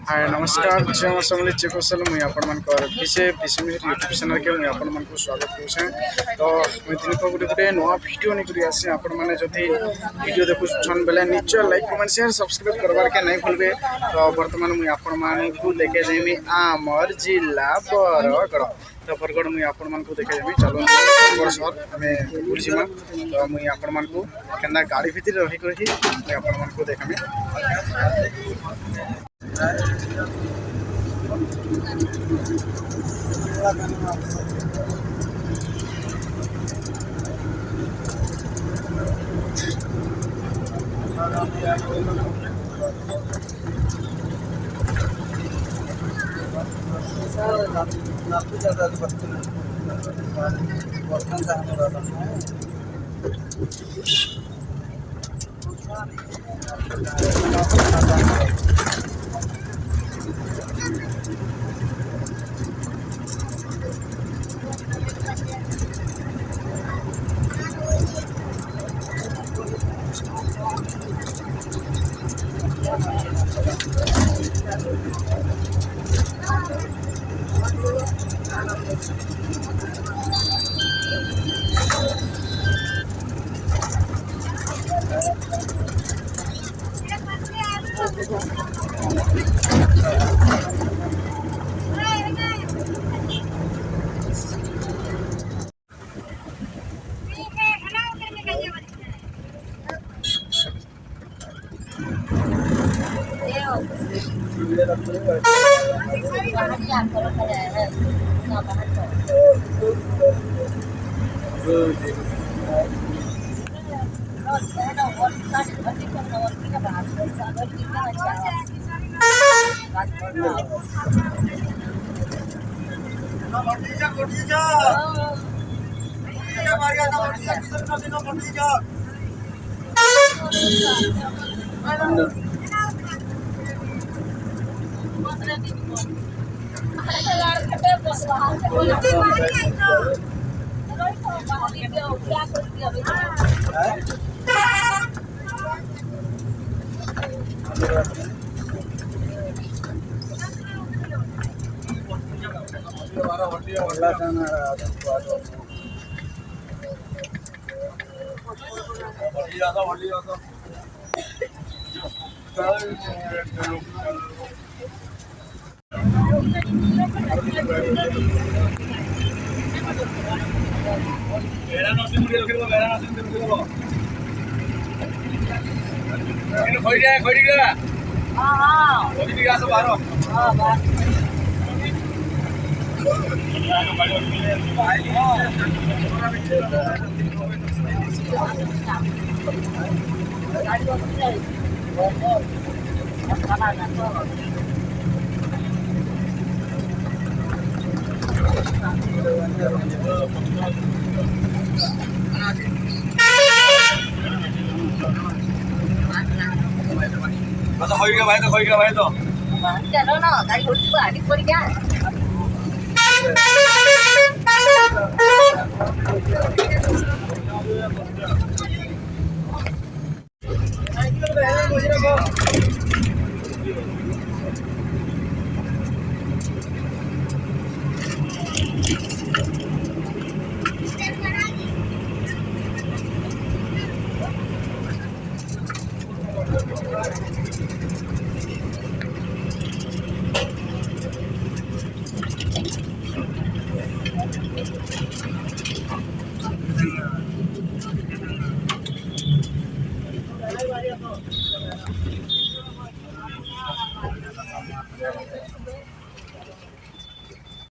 हाय नमस्कार जय मां समली चेकोसल मुई आपण मानकर किसे बिसमिर यूट्यूब चैनल के मुई आपण मानकु स्वागत करूछे। तो मुई दिन को गुटे नवा वीडियो नै करी आसे। आपण माने जति वीडियो देखुछन बेले निश्चय लाइक कमेंट शेयर सब्सक्राइब करबार के नै भूलबे। तो वर्तमान मुई आपण मानकु देखे जेमी आमर जिला बरगड। तो बरगड मुई आपण मानकु देखे जेमी चलो बरगड शहर हमें बुलजिमा। तो मुई आपण मानकु केना गाड़ी भीतर रही करी मुई आपण मानकु देखामे। भाई तो चलो ना गाड़ी उल्टी को आगे पड़ गया